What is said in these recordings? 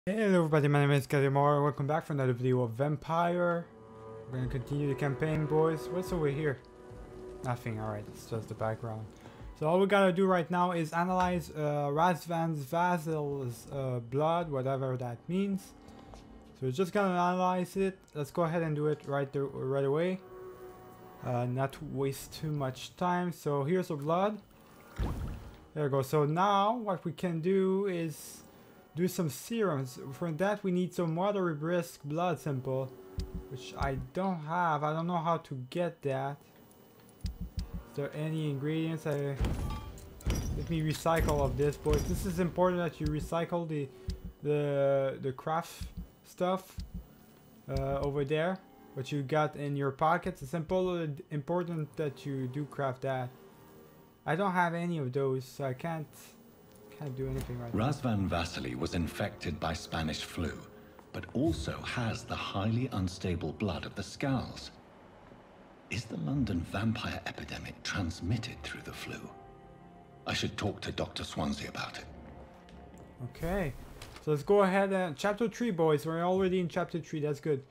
Hello everybody, my name is Edgar. Welcome back for another video of Vampyr. We're gonna continue the campaign, boys. What's over here? Nothing, alright, it's just the background. So all we gotta do right now is analyze Razvan's Vasil's blood, whatever that means. So we're just gonna analyze it. Let's go ahead and do it right away. Not to waste too much time. So here's the blood. There we go. So now what we can do is do some serums. For that we need some watery brisk blood sample, which I don't have. I don't know how to get that. Is there any ingredients? Let me recycle of this, boys. This is important that you recycle the craft stuff over there. What you got in your pockets. It's important that you do craft that. I don't have any of those, so I can't do anything right now. Razvan Vasily was infected by Spanish flu, but also has the highly unstable blood of the Skulls. Is the London vampire epidemic transmitted through the flu? I should talk to Dr. Swansea about it. Okay, so let's go ahead and chapter 3, boys. We're already in chapter 3. That's good.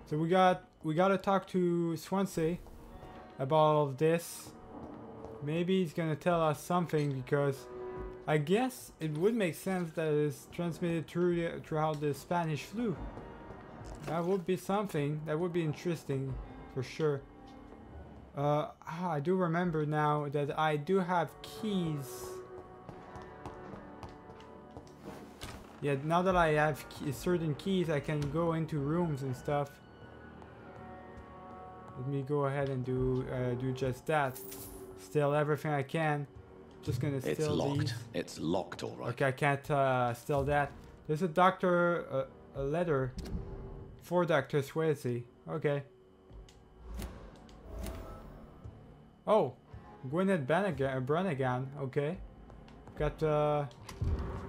So we gotta talk to Swansea about all of this. Maybe he's gonna tell us something, because I guess it would make sense that it's transmitted throughout the Spanish flu. That would be something. That would be interesting for sure. I do remember now that I do have keys. Yeah, now that I have certain keys, I can go into rooms and stuff. Let me go ahead and do just that. Steal everything I can. Just gonna steal It's locked. these. It's locked, all right. Okay, I can't steal that. There's a doctor, a letter for Dr. Swayze. Okay. Oh, Gwyneth Brannigan. Okay. Got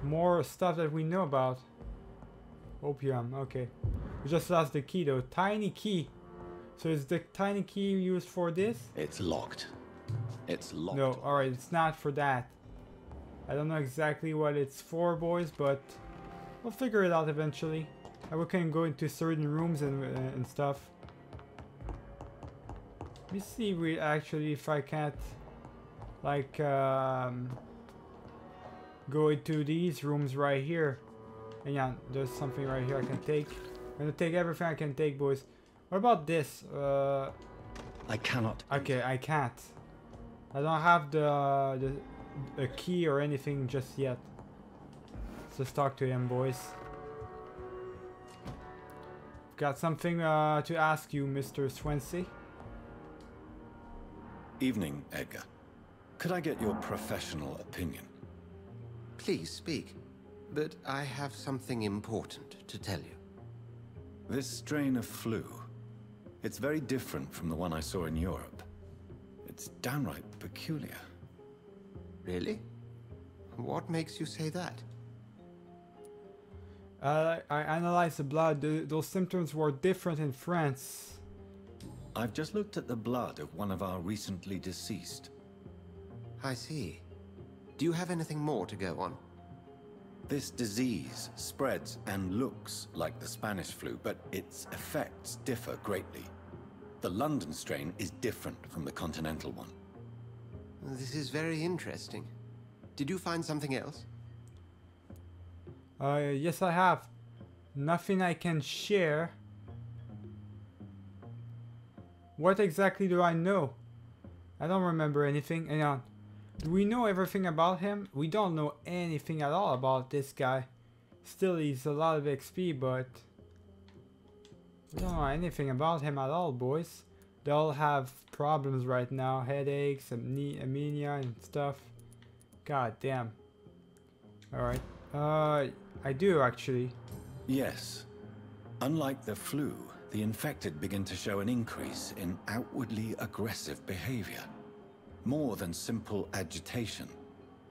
more stuff that we know about. Opium. Okay. We just lost the key though. Tiny key. So is the tiny key used for this? It's locked. It's locked. No, alright, it's not for that. I don't know exactly what it's for, boys, but we'll figure it out eventually. And we can go into certain rooms and stuff. Let me see if I can't, like, go into these rooms right here. And yeah, there's something right here I can take. I'm gonna take everything I can take, boys. What about this? I cannot. Okay, I can't. I don't have a key or anything just yet. Let's just talk to him, boys. Got something to ask you, Mr. Swansea. Evening, Edgar. Could I get your professional opinion? Please speak, but I have something important to tell you. This strain of flu, it's very different from the one I saw in Europe. It's downright peculiar. Really? What makes you say that? I analyzed the blood. Those symptoms were different in France. I've just looked at the blood of one of our recently deceased. I see. Do you have anything more to go on? This disease spreads and looks like the Spanish flu, but its effects differ greatly. The London strain is different from the continental one. This is very interesting. Did you find something else? Yes, I have. Nothing I can share. What exactly do I know? I don't remember anything. Hang on. Do we know everything about him? We don't know anything at all about this guy. Still, he's a lot of XP, but we don't know anything about him at all, boys. They all have problems right now. Headaches, anemia, and stuff. God damn. Alright. I do, actually. Yes. Unlike the flu, the infected begin to show an increase in outwardly aggressive behavior. More than simple agitation.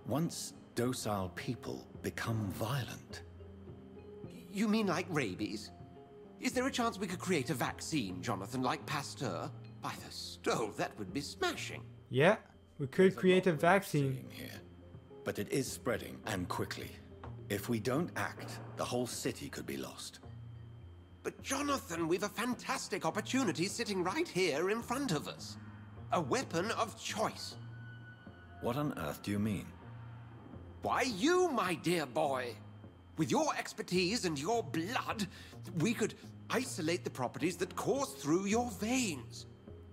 Once docile people become violent. You mean like rabies? Is there a chance we could create a vaccine, Jonathan, like Pasteur? By the stove, that would be smashing. Yeah, we could create a vaccine. Here, but it is spreading, and quickly. If we don't act, the whole city could be lost. But Jonathan, we've a fantastic opportunity sitting right here in front of us. A weapon of choice. What on earth do you mean? Why, you, my dear boy. With your expertise and your blood, we could isolate the properties that course through your veins.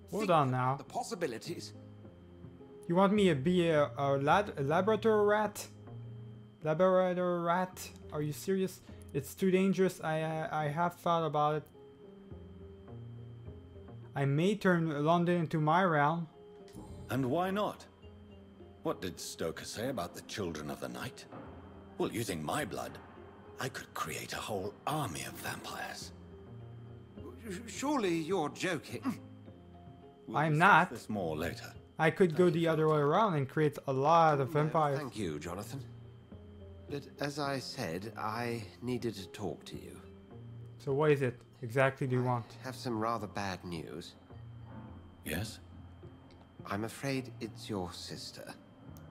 Hold Think on now. the possibilities. You want me to be a laboratory rat? Laboratory rat? Are you serious? It's too dangerous. I have thought about it. I may turn London into my realm. And why not? What did Stoker say about the Children of the Night? Well, using my blood, I could create a whole army of vampires. Surely you're joking. I'm not. This more later. I could go the other way around and create a lot of vampires. Thank you, Jonathan. But as I said, I needed to talk to you. So what is it exactly do you want? I have some rather bad news. Yes? I'm afraid it's your sister.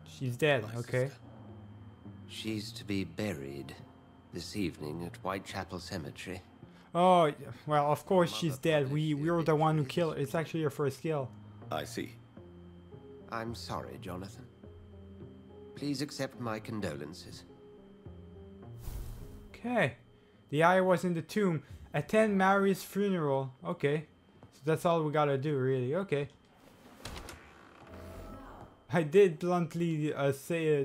She's dead, My okay. sister. She's to be buried this evening at Whitechapel Cemetery. Oh, well, of course she's dead. We were the one who killed her. It's actually her first kill. I see. I'm sorry, Jonathan. Please accept my condolences. Okay. The eye was in the tomb. Attend Mary's funeral. Okay. So that's all we gotta do, really. Okay. I did bluntly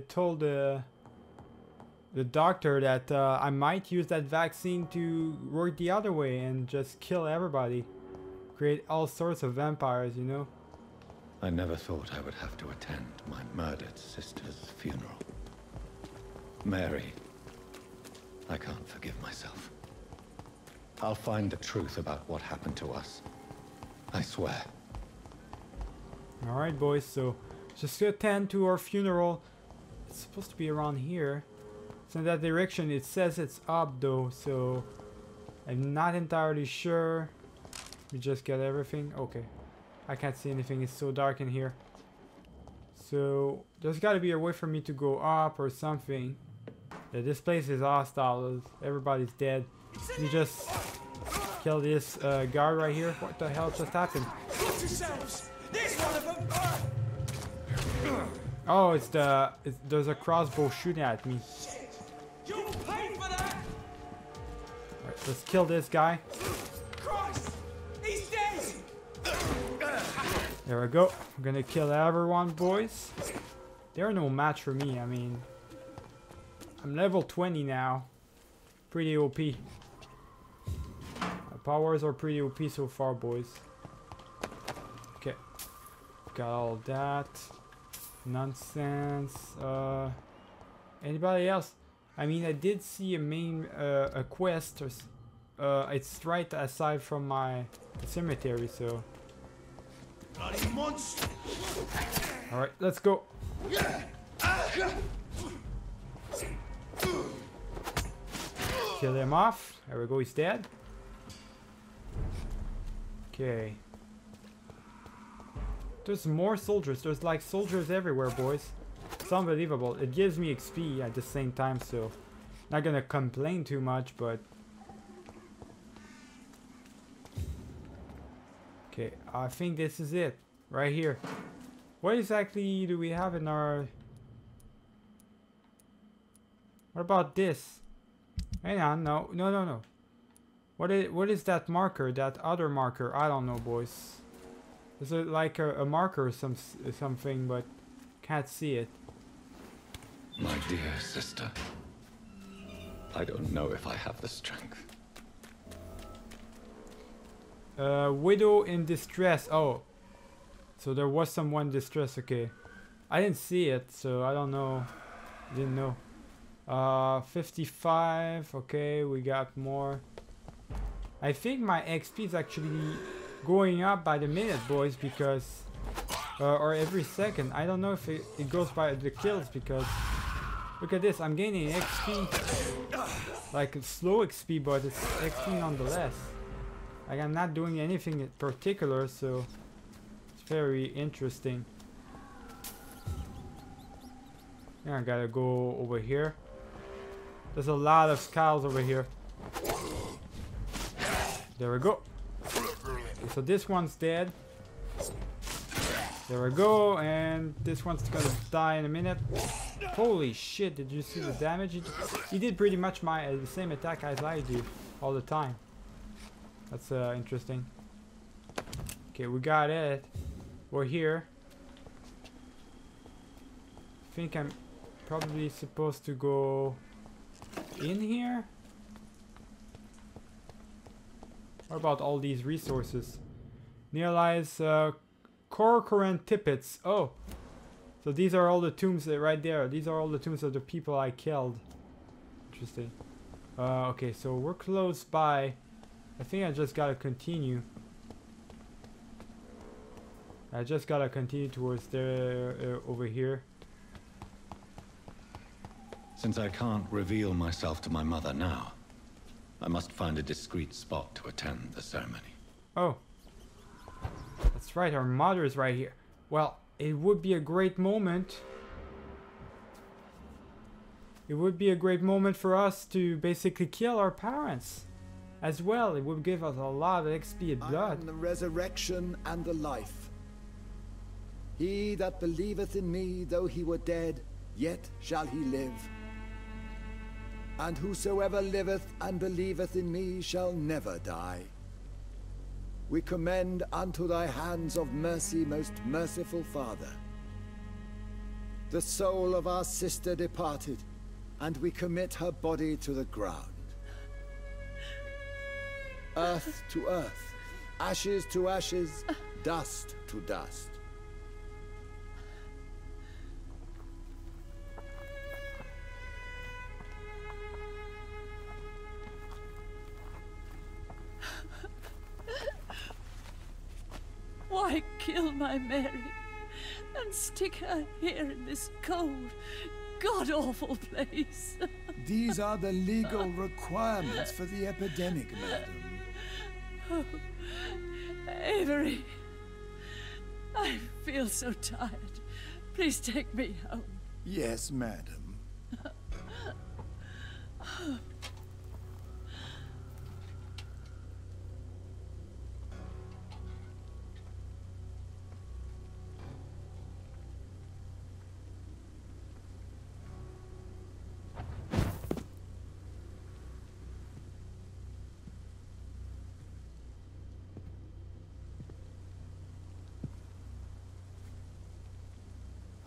told the doctor that I might use that vaccine to work the other way and just kill everybody. Create all sorts of vampires, you know? I never thought I would have to attend my murdered sister's funeral. Mary, I can't forgive myself. I'll find the truth about what happened to us. I swear. Alright, boys, so just attend to our funeral. It's supposed to be around here. It's in that direction. It says it's up, though, so I'm not entirely sure. We just get everything. Okay. I can't see anything. It's so dark in here. So there's got to be a way for me to go up or something. Yeah, this place is hostile. Everybody's dead. You just kill this guard right here. What the hell just happened? Watch yourselves! There's one of them! Oh, there's a crossbow shooting at me. You'll pay for that! Alright, let's kill this guy. Christ! He's dead! There we go. I'm gonna kill everyone, boys. They're no match for me. I mean, I'm level 20 now. Pretty OP. My powers are pretty OP so far, boys. Okay. Got all that. Nonsense. Anybody else? I mean, I did see a main a quest. It's right aside from my cemetery, so. Bloody monster! All right, let's go. Kill him off. There we go. He's dead. Okay. There's more soldiers. There's like soldiers everywhere, boys. It's unbelievable. It gives me XP at the same time, so not gonna complain too much, but okay, I think this is it right here. What exactly do we have in our... What about this? Hang on, no. What is that marker? That other marker? I don't know, boys. Is it like a marker or something, but can't see it. My dear sister, I don't know if I have the strength. Widow in distress. Oh, so there was someone in distress. Okay, I didn't see it, so I don't know. Didn't know. 55. Okay, we got more. I think my XP is actually going up by the minute, boys, because or every second. I don't know if it goes by the kills, because look at this. I'm gaining XP, like slow XP, but it's XP nonetheless. Like I'm not doing anything in particular, so it's very interesting. Yeah, I gotta go over here. There's a lot of skulls over here. There we go. Okay, so this one's dead. There we go, and this one's gonna die in a minute. Holy shit, did you see the damage? He did pretty much the same attack as I do all the time. That's interesting. Okay, we got it. We're here. I think I'm probably supposed to go in here. What about all these resources? Near lies Corcoran Tippets. Oh, so these are all the tombs right there. These are all the tombs of the people I killed. Interesting. Okay, so we're close by. I think I just gotta continue. I just gotta continue towards there, over here. Since I can't reveal myself to my mother now, I must find a discreet spot to attend the ceremony. Oh. That's right, our mother is right here. Well, it would be a great moment. It would be a great moment for us to basically kill our parents as well. It would give us a lot of XP and blood. I am the resurrection and the life. He that believeth in me, though he were dead, yet shall he live. And whosoever liveth and believeth in me shall never die. We commend unto thy hands of mercy, most merciful Father, the soul of our sister departed, and we commit her body to the ground. Earth to earth, ashes to ashes, dust to dust. Why kill my Mary and stick her here in this cold, god-awful place? These are the legal requirements for the epidemic, madam. Oh, Avery, I feel so tired. Please take me home. Yes, madam.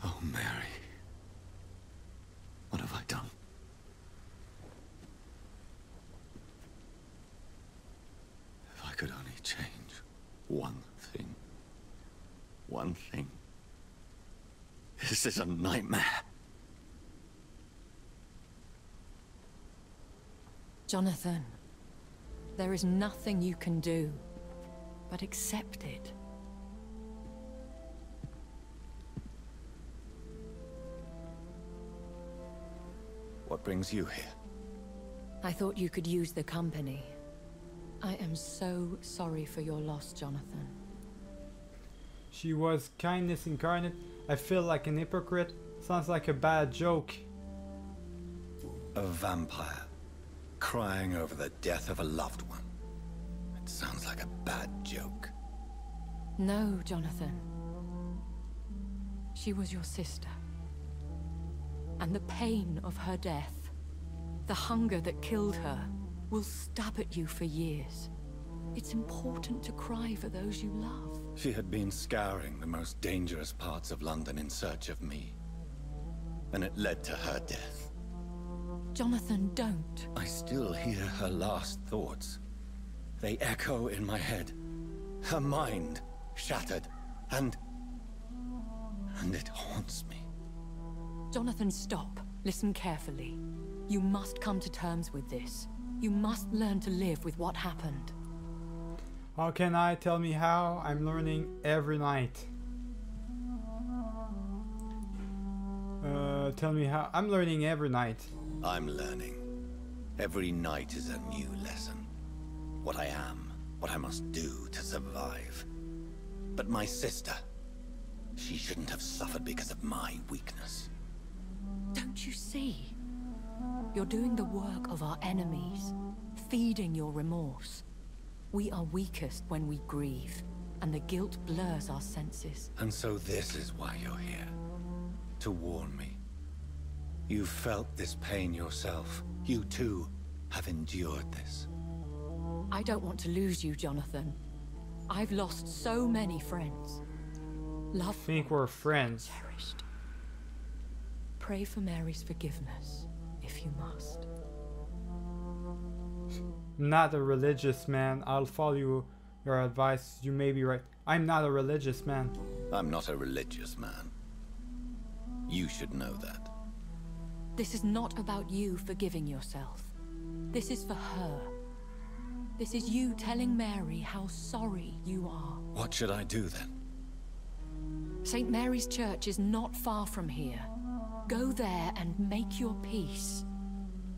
Oh, Mary. What have I done? If I could only change one thing. One thing. This is a nightmare. Jonathan, there is nothing you can do but accept it. What brings you here? I thought you could use the company. I am so sorry for your loss, Jonathan. She was kindness incarnate. I feel like an hypocrite. Sounds like a bad joke. A vampire crying over the death of a loved one. It sounds like a bad joke. No, Jonathan. She was your sister. And the pain of her death, the hunger that killed her, will stab at you for years. It's important to cry for those you love. She had been scouring the most dangerous parts of London in search of me. And it led to her death. Jonathan, don't. I still hear her last thoughts. They echo in my head. Her mind shattered, and it haunts me. Jonathan, stop. Listen carefully. You must come to terms with this. You must learn to live with what happened. How can I? Tell me how. I'm learning every night. Tell me how. I'm learning every night. I'm learning. Every night is a new lesson. What I am, what I must do to survive. But my sister, she shouldn't have suffered because of my weakness. Don't you see? You're doing the work of our enemies, feeding your remorse. We are weakest when we grieve, and the guilt blurs our senses. And so this is why you're here. To warn me. You've felt this pain yourself. You too have endured this. I don't want to lose you, Jonathan. I've lost so many friends. Love. I think we're friends. Cherished. Pray for Mary's forgiveness, if you must. I'm not a religious man. I'll follow your advice. You may be right. I'm not a religious man. I'm not a religious man. You should know that. This is not about you forgiving yourself. This is for her. This is you telling Mary how sorry you are. What should I do then? St. Mary's Church is not far from here. Go there and make your peace.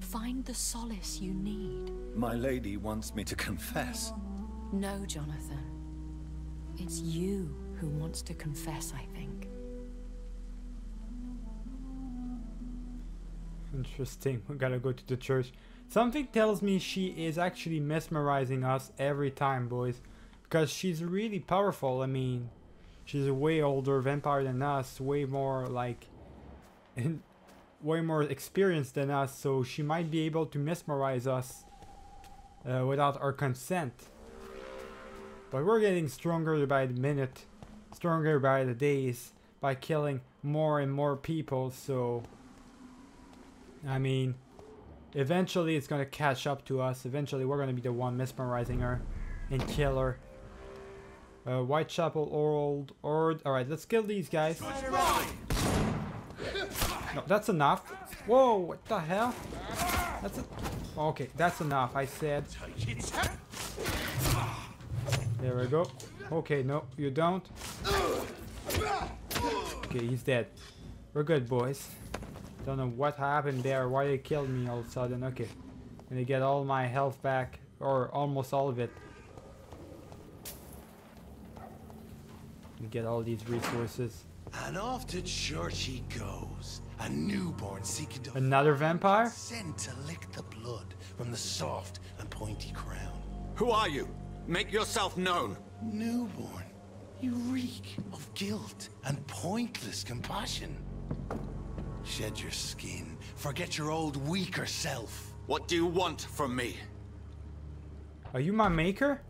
Find the solace you need. My lady wants me to confess. No, Jonathan. It's you who wants to confess, I think. Interesting. We gotta go to the church. Something tells me she is actually mesmerizing us every time, boys. Because she's really powerful. I mean, she's a way older vampire than us. Way more, like... way more experienced than us. So she might be able to mesmerize us without our consent. But we're getting stronger by the minute. Stronger by the days. By killing more and more people. So... I mean... eventually it's gonna catch up to us. Eventually we're gonna be the one mesmerizing her and kill her. Whitechapel Old Ord. Alright, let's kill these guys. No, that's enough. Whoa, what the hell? That's it. Okay, that's enough, I said. There we go. Okay, no, you don't. Okay, he's dead. We're good, boys. Don't know what happened there, why they killed me all of a sudden. Okay. Gonna get all my health back, or almost all of it. Get all these resources. And off to church he goes, a newborn seeking to Another vampire? sent to lick the blood from the soft and pointy crown. Who are you? Make yourself known. Newborn, you reek of guilt and pointless compassion. Shed your skin, forget your old weaker self. What do you want from me? Are you my maker?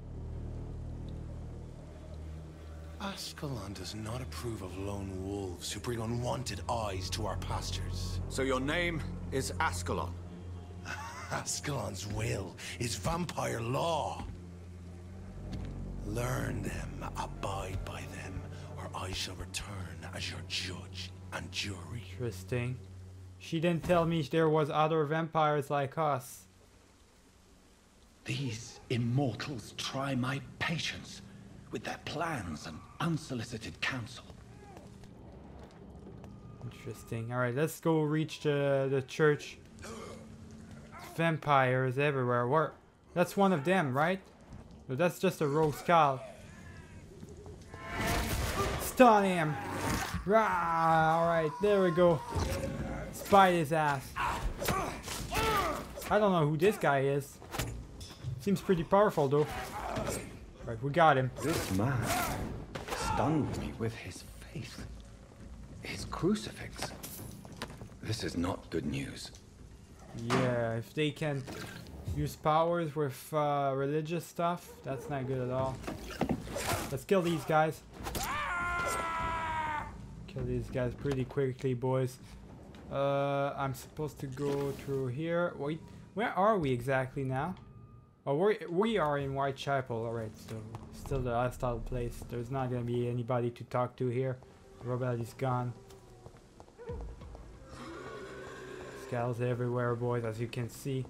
Ascalon does not approve of lone wolves who bring unwanted eyes to our pastures. So your name is Ascalon. Ascalon's will is vampire law. Learn them, abide by them, or I shall return as your judge and jury. Interesting. She didn't tell me there was other vampires like us. These immortals try my patience with their plans and unsolicited counsel. Interesting. Alright, let's go reach the church. Vampires everywhere. Where? That's one of them, right? No, that's just a rogue skull. Stun him! Alright, there we go. Spite his ass. I don't know who this guy is. Seems pretty powerful though. Right, we got him. This man stunned me with his faith. His crucifix. This is not good news. Yeah, if they can use powers with religious stuff, that's not good at all. Let's kill these guys. Kill these guys pretty quickly, boys. I'm supposed to go through here. Wait, where are we exactly now? Oh, we are in Whitechapel, alright, so still the hostile place. There's not gonna be anybody to talk to here. Robert is gone. Skulls everywhere, boys, as you can see.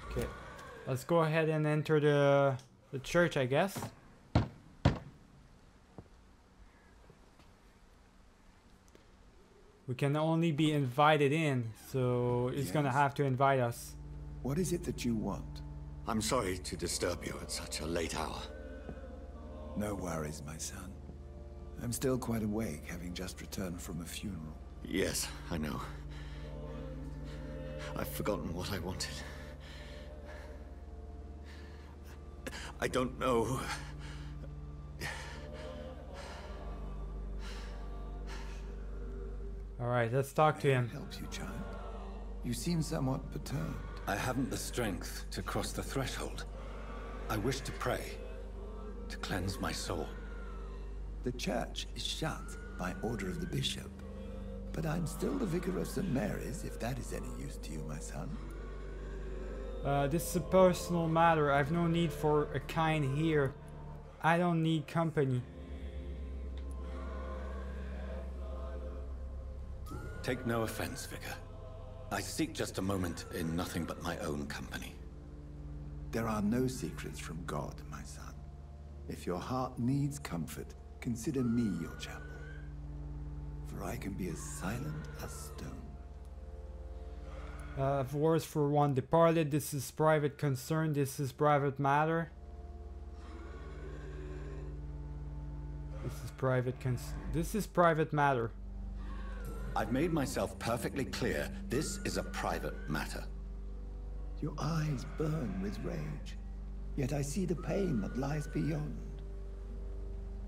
Okay, let's go ahead and enter the church, I guess. We can only be invited in, so it's gonna have to invite us. What is it that you want? I'm sorry to disturb you at such a late hour. No worries, my son. I'm still quite awake, having just returned from a funeral. Yes, I know. I've forgotten what I wanted. I don't know. Alright, let's talk to him. Helps you, child. You seem somewhat perturbed. I haven't the strength to cross the threshold. I wish to pray, to cleanse my soul. The church is shut by order of the bishop. But I'm still the vicar of St. Mary's, if that is any use to you, my son. This is a personal matter. I've no need for a kind here. I don't need company. Take no offense, Vicar. I seek just a moment in nothing but my own company. There are no secrets from God, my son. If your heart needs comfort, consider me your chapel. For I can be as silent as stone. Wars for one departed. This is private concern. This is private matter. This is private matter. I've made myself perfectly clear. This is a private matter. Your eyes burn with rage, yet I see the pain that lies beyond.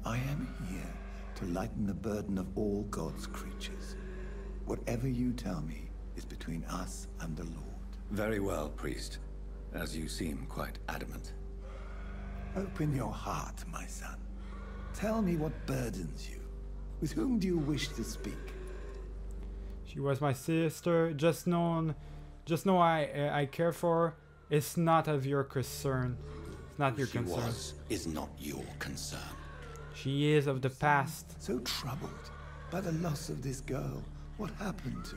I am here to lighten the burden of all God's creatures. Whatever you tell me is between us and the Lord. Very well, priest. As you seem quite adamant. Open your heart, my son. Tell me what burdens you. With whom do you wish to speak? She was my sister. Just know I care for her. It's not of your concern. It's not your concern. Is not your concern. She is of the past. So troubled by the loss of this girl. What happened to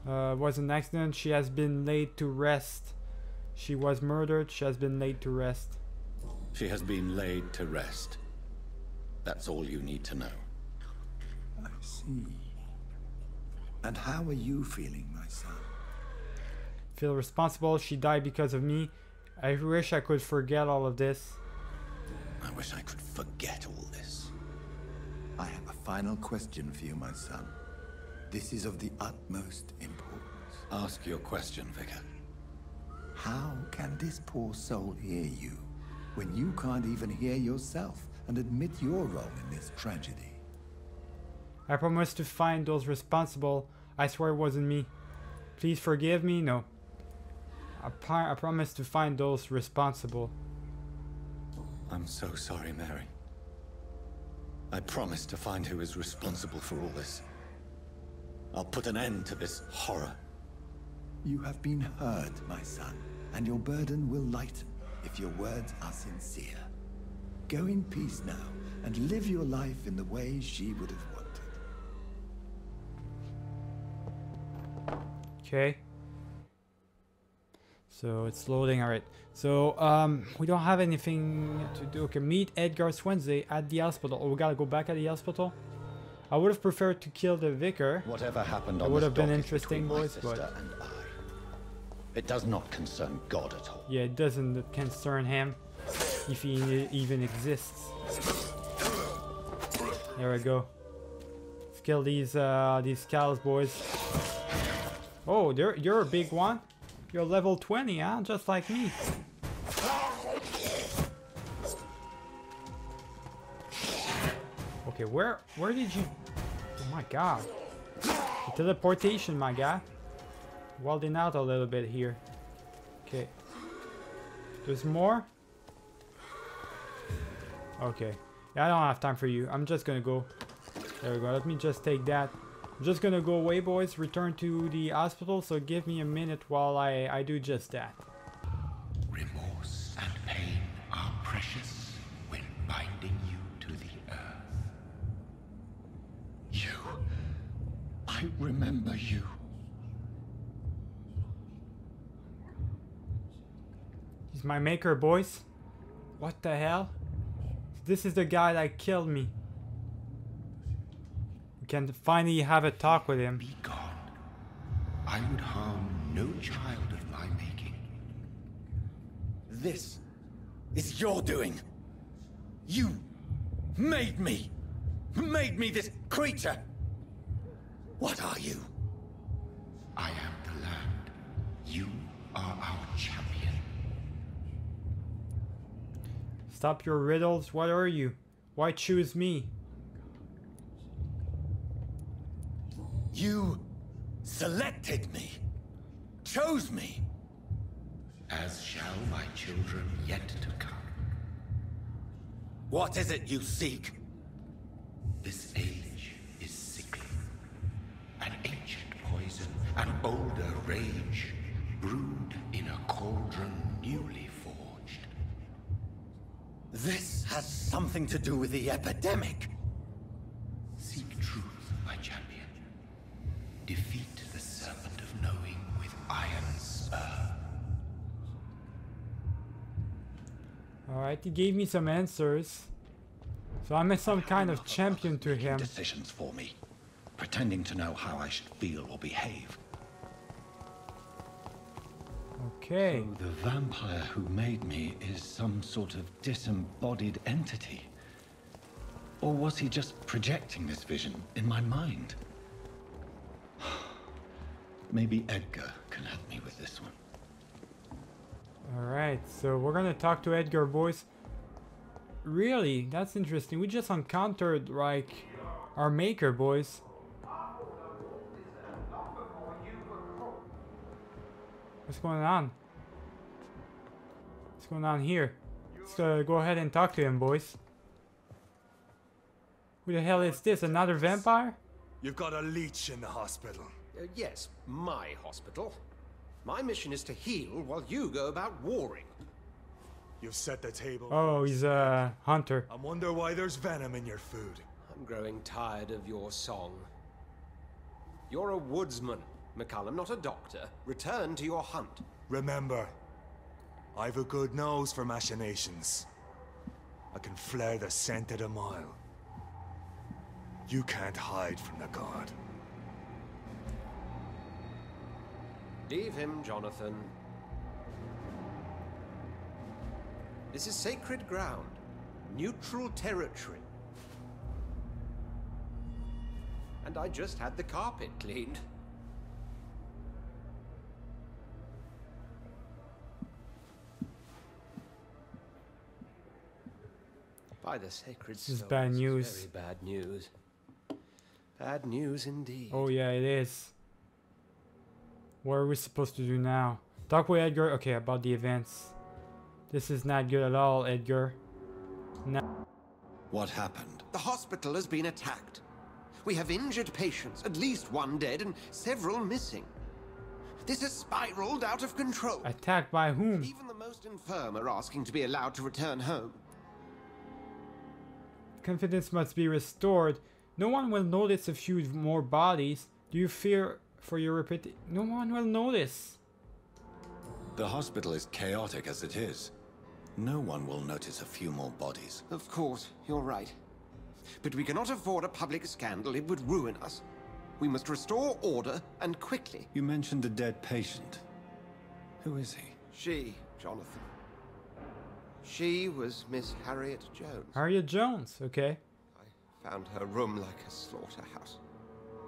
her? It was an accident. She has been laid to rest. She was murdered. She has been laid to rest. She has been laid to rest. That's all you need to know. I see. And how are you feeling, my son? Feel responsible. She died because of me. I wish I could forget all of this. I wish I could forget all this. I have a final question for you, my son. This is of the utmost importance. Ask your question, Vicar. How can this poor soul hear you when you can't even hear yourself and admit your role in this tragedy? I promised to find those responsible. I swear it wasn't me. Please forgive me. No. I promised to find those responsible. I'm so sorry, Mary. I promise to find who is responsible for all this. I'll put an end to this horror. You have been heard, my son, and your burden will lighten if your words are sincere. Go in peace now, and live your life in the way she would have wanted. Okay. So it's loading. Alright. So we don't have anything to do. Okay, meet Edgar Wednesday at the hospital. Oh, we gotta go back at the hospital. I would have preferred to kill the vicar. Whatever happened on it would have been dock interesting, between my boys, sister but and I. It does not concern God at all. yeah, it doesn't concern him if he even exists. There we go. Let's kill these cows, boys. Oh, you're a big one. You're level 20, huh? Just like me. Okay, where did you... Oh my god. The teleportation, my guy. Wilding out a little bit here. Okay. There's more? Okay. Yeah, I don't have time for you. I'm just gonna go. There we go. Let me just take that. I'm just gonna go away, boys. Return to the hospital. So give me a minute while I do just that. Remorse and pain are precious when binding you to the earth. You. I remember you. He's my maker, boys. What the hell? This is the guy that killed me. We can finally have a talk with him. Be gone. I would harm no child of my making. This is your doing. You made me this creature. What are you? I am land. You are our champion. Stop your riddles. What are you? Why choose me? You selected me, chose me, as shall my children yet to come. What is it you seek? This age is sickly. An ancient poison, an older rage, brewed in a cauldron newly forged. This has something to do with the epidemic. Seek truth, my champion. Defeat the serpent of knowing with iron spur. Alright, he gave me some answers. So I'm some kind of champion to him. Decisions for me, pretending to know how I should feel or behave. Okay. So the vampire who made me is some sort of disembodied entity? Or was he just projecting this vision in my mind? Maybe Edgar can help me with this one. Alright, so we're gonna talk to Edgar, boys. Really? That's interesting. We just encountered, like, our maker, boys. What's going on? What's going on here? Let's go ahead and talk to him, boys. Who the hell is this? Another vampire? You've got a leech in the hospital. Yes, my hospital. My mission is to heal while you go about warring. You've set the table. Oh, he's a hunter. I wonder why there's venom in your food. I'm growing tired of your song. You're a woodsman, McCullum, not a doctor. Return to your hunt. Remember, I've a good nose for machinations. I can flare the scent at a mile. You can't hide from the god. Leave him, Jonathan. This is sacred ground. Neutral territory. And I just had the carpet cleaned. By the sacred This is stones, bad news. Very bad news. Bad news indeed. Oh yeah, it is. What are we supposed to do now? Talk with Edgar. Okay, about the events. This is not good at all, Edgar. What happened? The hospital has been attacked. We have injured patients, at least one dead and several missing. This has spiraled out of control. Attacked by whom? Even the most infirm are asking to be allowed to return home. Confidence must be restored. No one will notice a few more bodies. Do you fear for your reputation? No one will notice. The hospital is chaotic as it is. No one will notice a few more bodies. Of course, you're right. But we cannot afford a public scandal. It would ruin us. We must restore order, and quickly. You mentioned a dead patient. Who is he? She, Jonathan. She was Miss Harriet Jones. Harriet Jones, okay. I found her room like a slaughterhouse.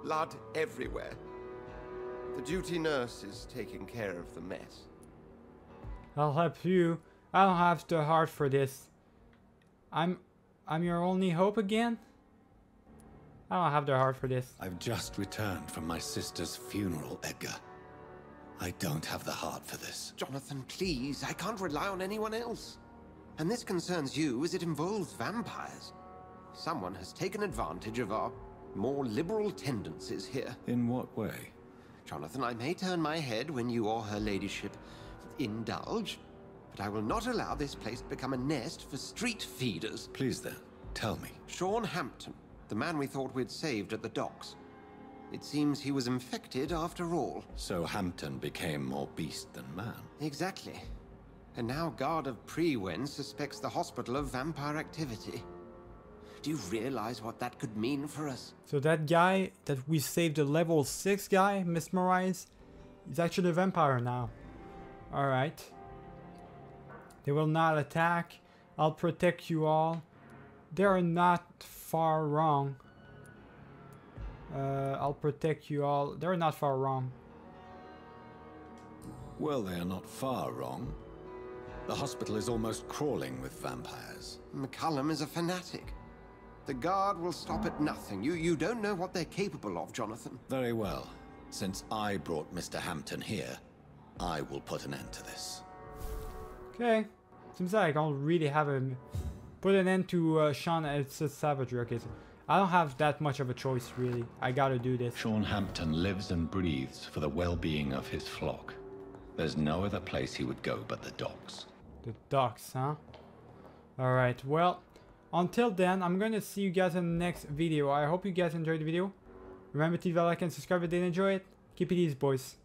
Blood everywhere. The duty nurse is taking care of the mess. I'll help you. I don't have the heart for this. I'm your only hope again? I don't have the heart for this. I've just returned from my sister's funeral, Edgar. I don't have the heart for this. Jonathan, please. I can't rely on anyone else. And this concerns you as it involves vampires. Someone has taken advantage of our more liberal tendencies here. In what way? Jonathan, I may turn my head when you or her ladyship indulge, but I will not allow this place to become a nest for street feeders. Please then, tell me. Sean Hampton, the man we thought we'd saved at the docks. It seems he was infected after all. So Hampton became more beast than man. Exactly. And now Guard of Prewen suspects the hospital of vampire activity. Do you realize what that could mean for us? So that guy that we saved, the level 6 guy, mesmerized, is actually a vampire now. Alright. They will not attack. I'll protect you all. They are not far wrong. I'll protect you all. They're not far wrong. Well, they are not far wrong. The hospital is almost crawling with vampires. McCullum is a fanatic. The guard will stop at nothing. You don't know what they're capable of, Jonathan. Very well. Since I brought Mr. Hampton here, I will put an end to this. Okay. Seems like I don't really have a... Put an end to Sean as a savagery. Okay, so I don't have that much of a choice, really. I gotta do this. Sean Hampton lives and breathes for the well-being of his flock. There's no other place he would go but the docks. The docks, huh? Alright, well, until then, I'm gonna see you guys in the next video. I hope you guys enjoyed the video. Remember to leave a like and subscribe if you did enjoy it. Keep it easy, boys.